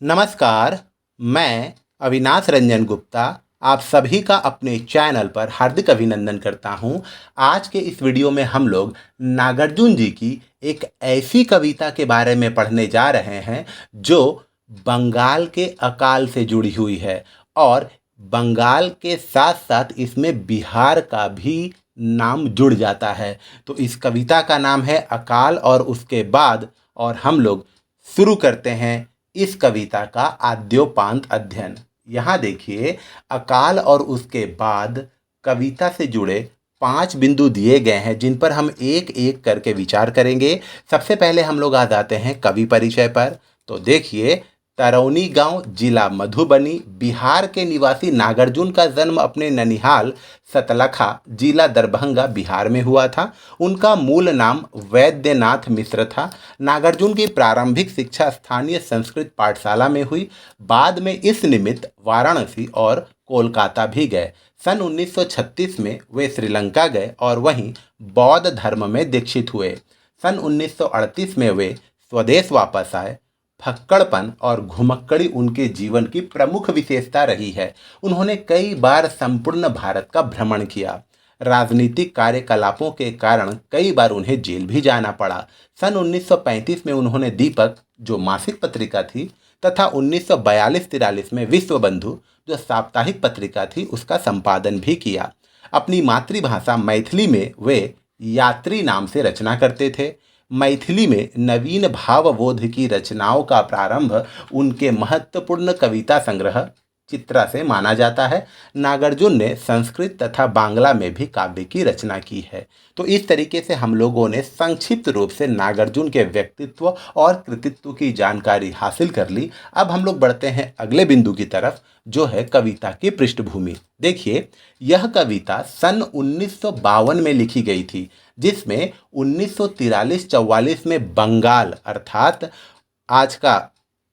नमस्कार, मैं अविनाश रंजन गुप्ता आप सभी का अपने चैनल पर हार्दिक अभिनंदन करता हूं। आज के इस वीडियो में हम लोग नागार्जुन जी की एक ऐसी कविता के बारे में पढ़ने जा रहे हैं जो बंगाल के अकाल से जुड़ी हुई है और बंगाल के साथ साथ इसमें बिहार का भी नाम जुड़ जाता है। तो इस कविता का नाम है अकाल और उसके बाद, और हम लोग शुरू करते हैं इस कविता का आद्योपांत अध्ययन। यहाँ देखिए, अकाल और उसके बाद कविता से जुड़े 5 बिंदु दिए गए हैं जिन पर हम एक एक करके विचार करेंगे। सबसे पहले हम लोग आ जाते हैं कवि परिचय पर। तो देखिए, तरौनी गांव, जिला मधुबनी, बिहार के निवासी नागार्जुन का जन्म अपने ननिहाल सतलखा, जिला दरभंगा, बिहार में हुआ था। उनका मूल नाम वैद्यनाथ मिश्र था। नागार्जुन की प्रारंभिक शिक्षा स्थानीय संस्कृत पाठशाला में हुई। बाद में इस निमित्त वाराणसी और कोलकाता भी गए। सन 1936 में वे श्रीलंका गए और वहीं बौद्ध धर्म में दीक्षित हुए। सन 1938 में वे स्वदेश वापस आए। फक्कड़पन और घुमक्कड़ी उनके जीवन की प्रमुख विशेषता रही है। उन्होंने कई बार संपूर्ण भारत का भ्रमण किया। राजनीतिक कार्यकलापों के कारण कई बार उन्हें जेल भी जाना पड़ा। सन 1935 में उन्होंने दीपक, जो मासिक पत्रिका थी, तथा 1942-43 में विश्व बंधु, जो साप्ताहिक पत्रिका थी, उसका संपादन भी किया। अपनी मातृभाषा मैथिली में वे यात्री नाम से रचना करते थे। मैथिली में नवीन भावबोध की रचनाओं का प्रारंभ उनके महत्वपूर्ण कविता संग्रह चित्रा से माना जाता है। नागार्जुन ने संस्कृत तथा बांग्ला में भी काव्य की रचना की है। तो इस तरीके से हम लोगों ने संक्षिप्त रूप से नागार्जुन के व्यक्तित्व और कृतित्व की जानकारी हासिल कर ली। अब हम लोग बढ़ते हैं अगले बिंदु की तरफ, जो है कविता की पृष्ठभूमि। देखिए, यह कविता सन 1952 में लिखी गई थी, जिसमें 1943-44 में बंगाल अर्थात आज का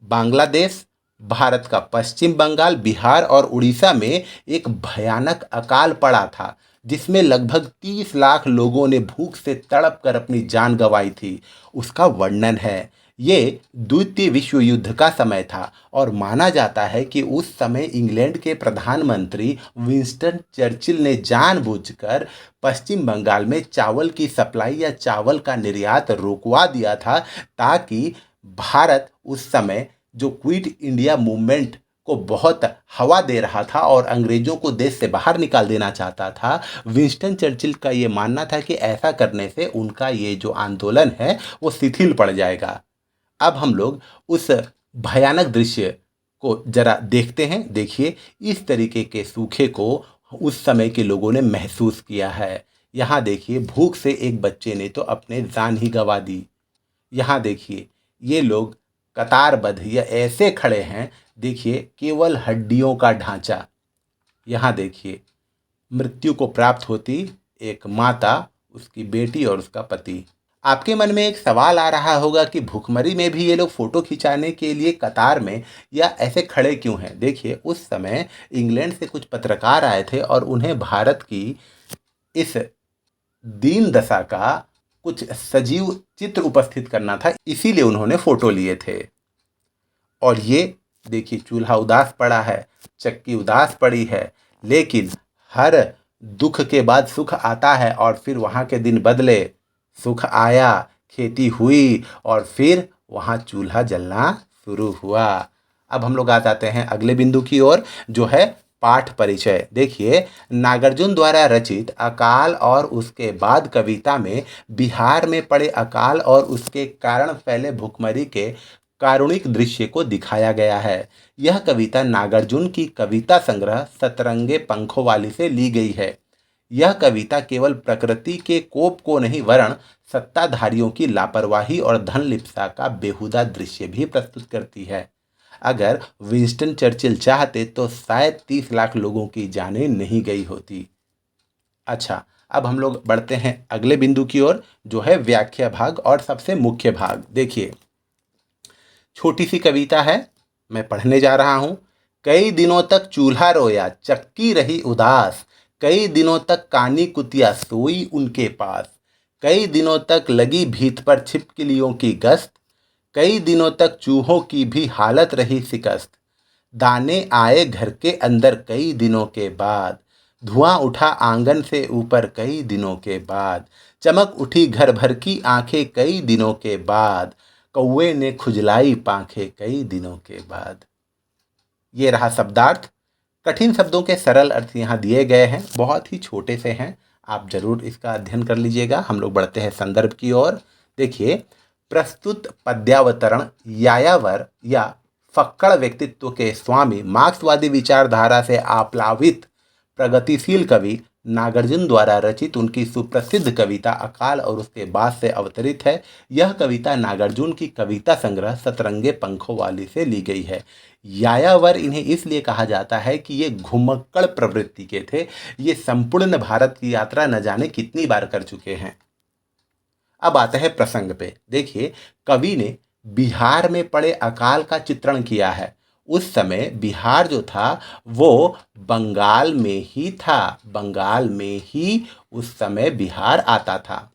बांग्लादेश, भारत का पश्चिम बंगाल, बिहार और उड़ीसा में एक भयानक अकाल पड़ा था, जिसमें लगभग 30 लाख लोगों ने भूख से तड़प कर अपनी जान गंवाई थी। उसका वर्णन है। ये द्वितीय विश्व युद्ध का समय था और माना जाता है कि उस समय इंग्लैंड के प्रधानमंत्री विंस्टन चर्चिल ने जानबूझकर पश्चिम बंगाल में चावल की सप्लाई या चावल का निर्यात रोकवा दिया था, ताकि भारत उस समय जो क्विट इंडिया मूवमेंट को बहुत हवा दे रहा था और अंग्रेजों को देश से बाहर निकाल देना चाहता था, विंस्टन चर्चिल का ये मानना था कि ऐसा करने से उनका ये जो आंदोलन है वो शिथिल पड़ जाएगा। अब हम लोग उस भयानक दृश्य को जरा देखते हैं। देखिए, इस तरीके के सूखे को उस समय के लोगों ने महसूस किया है। यहाँ देखिए, भूख से एक बच्चे ने तो अपने जान ही गंवा दी। यहाँ देखिए, ये लोग कतारबद्ध या ऐसे खड़े हैं, देखिए केवल हड्डियों का ढांचा। यहाँ देखिए, मृत्यु को प्राप्त होती एक माता, उसकी बेटी और उसका पति। आपके मन में एक सवाल आ रहा होगा कि भूखमरी में भी ये लोग फोटो खिंचाने के लिए कतार में या ऐसे खड़े क्यों हैं। देखिए, उस समय इंग्लैंड से कुछ पत्रकार आए थे और उन्हें भारत की इस दीन दशा का कुछ सजीव चित्र उपस्थित करना था, इसीलिए उन्होंने फोटो लिए थे। और ये देखिए, चूल्हा उदास पड़ा है, चक्की उदास पड़ी है, लेकिन हर दुख के बाद सुख आता है और फिर वहाँ के दिन बदले। सुख आया, खेती हुई और फिर वहाँ चूल्हा जलना शुरू हुआ। अब हम लोग आ जाते हैं अगले बिंदु की ओर, जो है पाठ परिचय। देखिए, नागार्जुन द्वारा रचित अकाल और उसके बाद कविता में बिहार में पड़े अकाल और उसके कारण फैले भूखमरी के कारुणिक दृश्य को दिखाया गया है। यह कविता नागार्जुन की कविता संग्रह सतरंगे पंखों वाली से ली गई है। यह कविता केवल प्रकृति के कोप को नहीं, वरन सत्ताधारियों की लापरवाही और धन लिप्सा का बेहुदा दृश्य भी प्रस्तुत करती है। अगर विंस्टन चर्चिल चाहते तो शायद 30 लाख लोगों की जानें नहीं गई होती। अच्छा, अब हम लोग बढ़ते हैं अगले बिंदु की ओर, जो है व्याख्या भाग और सबसे मुख्य भाग। देखिए, छोटी सी कविता है, मैं पढ़ने जा रहा हूँ। कई दिनों तक चूल्हा रोया, चक्की रही उदास। कई दिनों तक कानी कुतिया सोई उनके पास। कई दिनों तक लगी भीत पर छिपकलियों की गश्त। कई दिनों तक चूहों की भी हालत रही शिकस्त। दाने आए घर के अंदर कई दिनों के बाद, धुआं उठा आंगन से ऊपर कई दिनों के बाद, चमक उठी घर भर की आंखें कई दिनों के बाद, कौवे ने खुजलाई पांखें कई दिनों के बाद। ये रहा शब्दार्थ। कठिन शब्दों के सरल अर्थ यहाँ दिए गए हैं, बहुत ही छोटे से हैं। आप जरूर इसका अध्ययन कर लीजिएगा। हम लोग बढ़ते हैं संदर्भ की ओर। देखिए, प्रस्तुत पद्यावतरण यायावर या फक्कड़ व्यक्तित्व के स्वामी, मार्क्सवादी विचारधारा से आप्लावित प्रगतिशील कवि नागार्जुन द्वारा रचित उनकी सुप्रसिद्ध कविता अकाल और उसके बाद से अवतरित है। यह कविता नागार्जुन की कविता संग्रह सतरंगे पंखों वाली से ली गई है। यायावर इन्हें इसलिए कहा जाता है कि ये घुमक्कड़ प्रवृत्ति के थे। ये संपूर्ण भारत की यात्रा न जाने कितनी बार कर चुके हैं। अब आते हैं प्रसंग पे। देखिए, कवि ने बिहार में पड़े अकाल का चित्रण किया है। उस समय बिहार जो था वो बंगाल में ही था। बंगाल में ही उस समय बिहार आता था।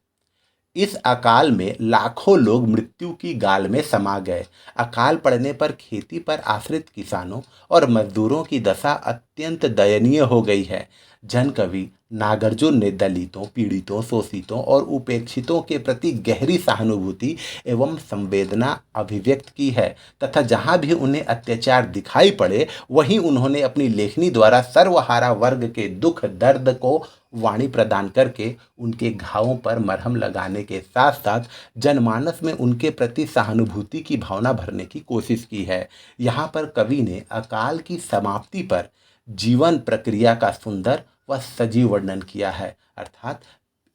इस अकाल में लाखों लोग मृत्यु की गाल में समा गए। अकाल पड़ने पर खेती पर आश्रित किसानों और मजदूरों की दशा अत्यंत दयनीय हो गई है। जन कवि नागार्जुन ने दलितों, पीड़ितों, शोषितों और उपेक्षितों के प्रति गहरी सहानुभूति एवं संवेदना अभिव्यक्त की है तथा जहाँ भी उन्हें अत्याचार दिखाई पड़े वहीं उन्होंने अपनी लेखनी द्वारा सर्वहारा वर्ग के दुख दर्द को वाणी प्रदान करके उनके घावों पर मरहम लगाने के साथ साथ जनमानस में उनके प्रति सहानुभूति की भावना भरने की कोशिश की है। यहाँ पर कवि ने अकाल की समाप्ति पर जीवन प्रक्रिया का सुंदर व सजीव वर्णन किया है। अर्थात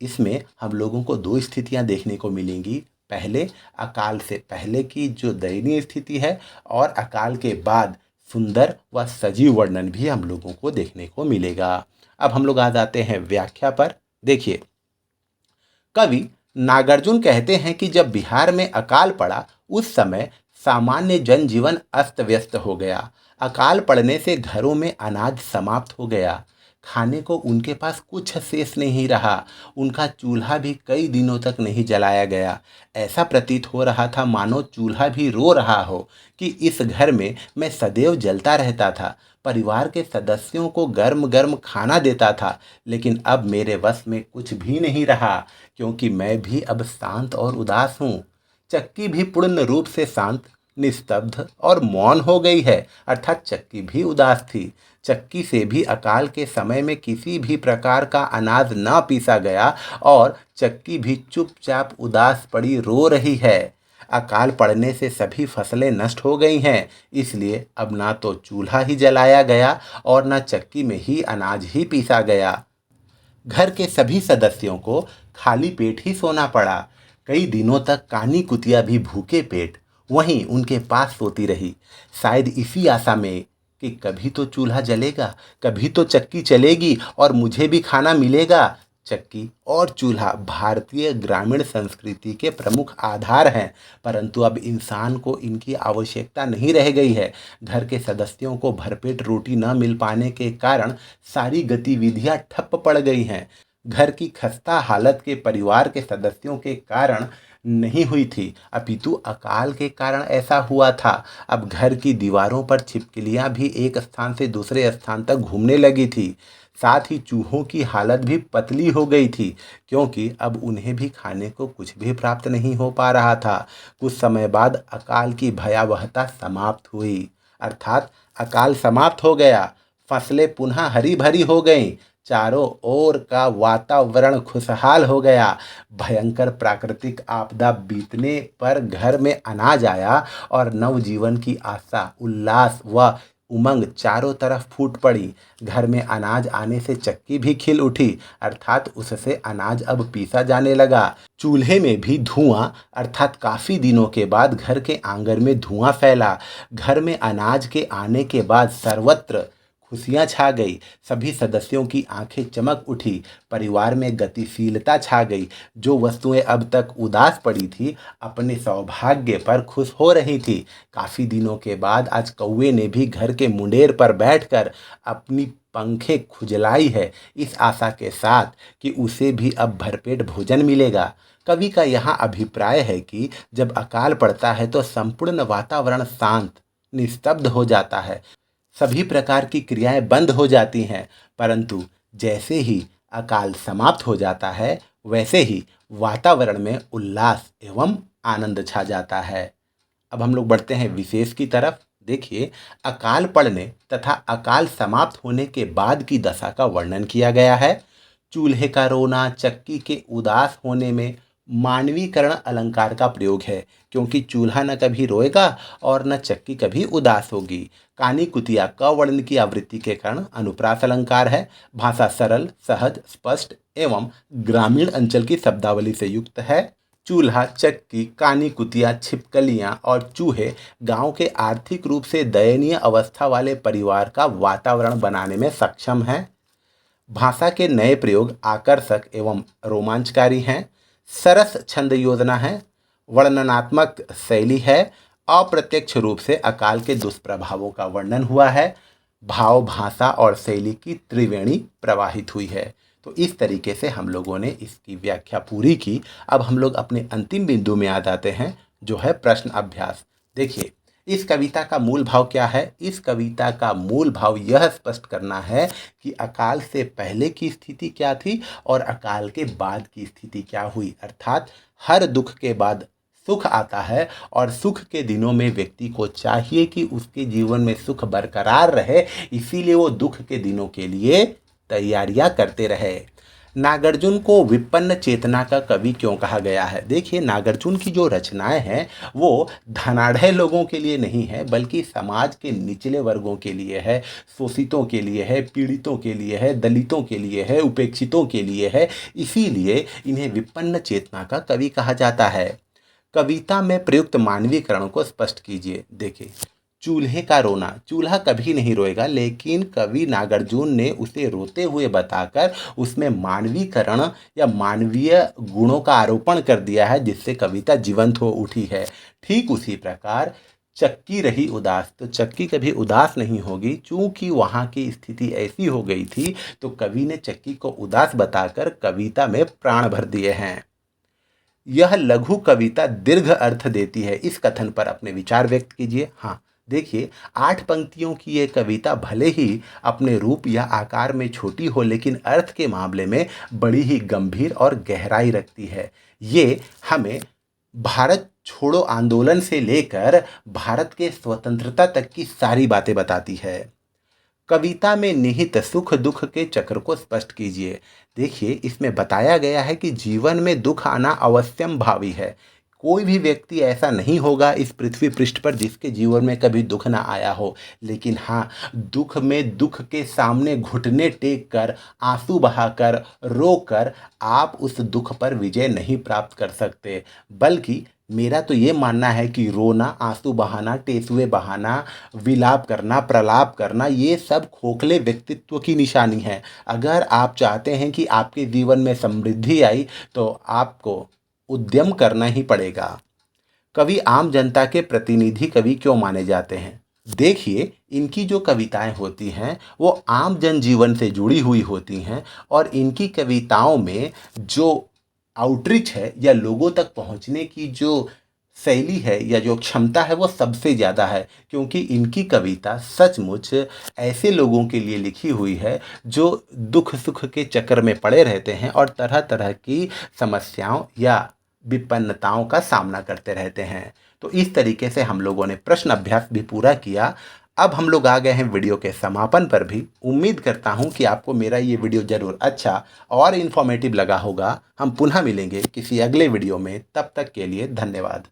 इसमें हम लोगों को दो स्थितियां देखने को मिलेंगी। पहले अकाल से पहले की जो दयनीय स्थिति है और अकाल के बाद सुंदर व सजीव वर्णन भी हम लोगों को देखने को मिलेगा। अब हम लोग आ जाते हैं व्याख्या पर। देखिए, कवि नागार्जुन कहते हैं कि जब बिहार में अकाल पड़ा उस समय सामान्य जनजीवन अस्त व्यस्त हो गया। अकाल पड़ने से घरों में अनाज समाप्त हो गया। खाने को उनके पास कुछ शेष नहीं रहा। उनका चूल्हा भी कई दिनों तक नहीं जलाया गया। ऐसा प्रतीत हो रहा था मानो चूल्हा भी रो रहा हो कि इस घर में मैं सदैव जलता रहता था, परिवार के सदस्यों को गर्म गर्म खाना देता था, लेकिन अब मेरे वश में कुछ भी नहीं रहा क्योंकि मैं भी अब शांत और उदास हूँ। चक्की भी पूर्ण रूप से शांत, निस्तब्ध और मौन हो गई है। अर्थात चक्की भी उदास थी। चक्की से भी अकाल के समय में किसी भी प्रकार का अनाज न पीसा गया और चक्की भी चुपचाप उदास पड़ी रो रही है। अकाल पड़ने से सभी फसलें नष्ट हो गई हैं, इसलिए अब ना तो चूल्हा ही जलाया गया और ना चक्की में ही अनाज ही पीसा गया। घर के सभी सदस्यों को खाली पेट ही सोना पड़ा। कई दिनों तक कानी कुतिया भी भूखे पेट वहीं उनके पास सोती रही, शायद इसी आशा में कि कभी तो चूल्हा जलेगा, कभी तो चक्की चलेगी और मुझे भी खाना मिलेगा। चक्की और चूल्हा भारतीय ग्रामीण संस्कृति के प्रमुख आधार हैं, परंतु अब इंसान को इनकी आवश्यकता नहीं रह गई है। घर के सदस्यों को भरपेट रोटी न मिल पाने के कारण सारी गतिविधियां ठप पड़ गई हैं। घर की खस्ता हालत के परिवार के सदस्यों के कारण नहीं हुई थी, अपितु अकाल के कारण ऐसा हुआ था। अब घर की दीवारों पर छिपकलियां भी एक स्थान से दूसरे स्थान तक घूमने लगी थी। साथ ही चूहों की हालत भी पतली हो गई थी क्योंकि अब उन्हें भी खाने को कुछ भी प्राप्त नहीं हो पा रहा था। कुछ समय बाद अकाल की भयावहता समाप्त हुई, अर्थात अकाल समाप्त हो गया। फसलें पुनः हरी भरी हो गईं। चारों ओर का वातावरण खुशहाल हो गया। भयंकर प्राकृतिक आपदा बीतने पर घर में अनाज आया और नवजीवन की आशा, उल्लास व उमंग चारों तरफ फूट पड़ी। घर में अनाज आने से चक्की भी खिल उठी, अर्थात उससे अनाज अब पीसा जाने लगा। चूल्हे में भी धुआं, अर्थात काफ़ी दिनों के बाद घर के आंगन में धुआं फैला। घर में अनाज के आने के बाद सर्वत्र खुशियां छा गई। सभी सदस्यों की आंखें चमक उठी। परिवार में गतिशीलता छा गई। जो वस्तुएं अब तक उदास पड़ी थी अपने सौभाग्य पर खुश हो रही थी। काफ़ी दिनों के बाद आज कौवे ने भी घर के मुंडेर पर बैठकर अपनी पंखें खुजलाई है, इस आशा के साथ कि उसे भी अब भरपेट भोजन मिलेगा। कवि का यहाँ अभिप्राय है कि जब अकाल पड़ता है तो संपूर्ण वातावरण शांत निस्तब्ध हो जाता है, सभी प्रकार की क्रियाएं बंद हो जाती हैं, परंतु जैसे ही अकाल समाप्त हो जाता है वैसे ही वातावरण में उल्लास एवं आनंद छा जाता है। अब हम लोग बढ़ते हैं विशेष की तरफ। देखिए, अकाल पड़ने तथा अकाल समाप्त होने के बाद की दशा का वर्णन किया गया है। चूल्हे का रोना, चक्की के उदास होने में मानवीकरण अलंकार का प्रयोग है, क्योंकि चूल्हा न कभी रोएगा और न चक्की कभी उदास होगी। कानी कुतिया क वर्ण की आवृत्ति के कारण अनुप्रास अलंकार है। भाषा सरल, सहज, स्पष्ट एवं ग्रामीण अंचल की शब्दावली से युक्त है। चूल्हा, चक्की, कानी कुतिया, छिपकलियां और चूहे गांव के आर्थिक रूप से दयनीय अवस्था वाले परिवार का वातावरण बनाने में सक्षम हैं। भाषा के नए प्रयोग आकर्षक एवं रोमांचकारी हैं। सरस छंद योजना है। वर्णनात्मक शैली है। अप्रत्यक्ष रूप से अकाल के दुष्प्रभावों का वर्णन हुआ है। भाव, भाषा और शैली की त्रिवेणी प्रवाहित हुई है। तो इस तरीके से हम लोगों ने इसकी व्याख्या पूरी की। अब हम लोग अपने अंतिम बिंदु में आ जाते हैं, जो है प्रश्न अभ्यास। देखिए, इस कविता का मूल भाव क्या है? इस कविता का मूल भाव यह स्पष्ट करना है कि अकाल से पहले की स्थिति क्या थी और अकाल के बाद की स्थिति क्या हुई। अर्थात हर दुख के बाद सुख आता है और सुख के दिनों में व्यक्ति को चाहिए कि उसके जीवन में सुख बरकरार रहे, इसीलिए वो दुख के दिनों के लिए तैयारियां करते रहे। नागार्जुन को विपन्न चेतना का कवि क्यों कहा गया है? देखिए, नागार्जुन की जो रचनाएं हैं वो धनाढ़ लोगों के लिए नहीं है, बल्कि समाज के निचले वर्गों के लिए है, शोषितों के लिए है, पीड़ितों के लिए है, दलितों के लिए है, उपेक्षितों के लिए है। इसीलिए इन्हें विपन्न चेतना का कवि कहा जाता है। कविता में प्रयुक्त मानवीकरण को स्पष्ट कीजिए। देखिए, चूल्हे का रोना, चूल्हा कभी नहीं रोएगा, लेकिन कवि नागार्जुन ने उसे रोते हुए बताकर उसमें मानवीकरण या मानवीय गुणों का आरोपण कर दिया है, जिससे कविता जीवंत हो उठी है। ठीक उसी प्रकार चक्की रही उदास, तो चक्की कभी उदास नहीं होगी, चूंकि वहाँ की स्थिति ऐसी हो गई थी, तो कवि ने चक्की को उदास बताकर कविता में प्राण भर दिए हैं। यह लघु कविता दीर्घ अर्थ देती है। इस कथन पर अपने विचार व्यक्त कीजिए। हाँ, देखिए, 8 पंक्तियों की ये कविता भले ही अपने रूप या आकार में छोटी हो, लेकिन अर्थ के मामले में बड़ी ही गंभीर और गहराई रखती है। ये हमें भारत छोड़ो आंदोलन से लेकर भारत के स्वतंत्रता तक की सारी बातें बताती है। कविता में निहित सुख दुख के चक्र को स्पष्ट कीजिए। देखिए, इसमें बताया गया है कि जीवन में दुख आना अवश्यम भावी है। कोई भी व्यक्ति ऐसा नहीं होगा इस पृथ्वी पृष्ठ पर जिसके जीवन में कभी दुख ना आया हो, लेकिन हाँ, दुख में दुख के सामने घुटने टेक कर, आंसू बहाकर, रोकर आप उस दुख पर विजय नहीं प्राप्त कर सकते। बल्कि मेरा तो ये मानना है कि रोना, आंसू बहाना, टेसुए बहाना, विलाप करना, प्रलाप करना, ये सब खोखले व्यक्तित्व की निशानी है। अगर आप चाहते हैं कि आपके जीवन में समृद्धि आई, तो आपको उद्यम करना ही पड़ेगा। कवि आम जनता के प्रतिनिधि कवि क्यों माने जाते हैं? देखिए, इनकी जो कविताएं होती हैं वो आम जनजीवन से जुड़ी हुई होती हैं, और इनकी कविताओं में जो आउटरीच है या लोगों तक पहुंचने की जो शैली है या जो क्षमता है वो सबसे ज़्यादा है, क्योंकि इनकी कविता सचमुच ऐसे लोगों के लिए लिखी हुई है जो दुख सुख के चक्कर में पड़े रहते हैं और तरह तरह की समस्याओं या विपन्नताओं का सामना करते रहते हैं। तो इस तरीके से हम लोगों ने प्रश्न अभ्यास भी पूरा किया। अब हम लोग आ गए हैं वीडियो के समापन पर भी। उम्मीद करता हूं कि आपको मेरा ये वीडियो ज़रूर अच्छा और इन्फॉर्मेटिव लगा होगा। हम पुनः मिलेंगे किसी अगले वीडियो में, तब तक के लिए धन्यवाद।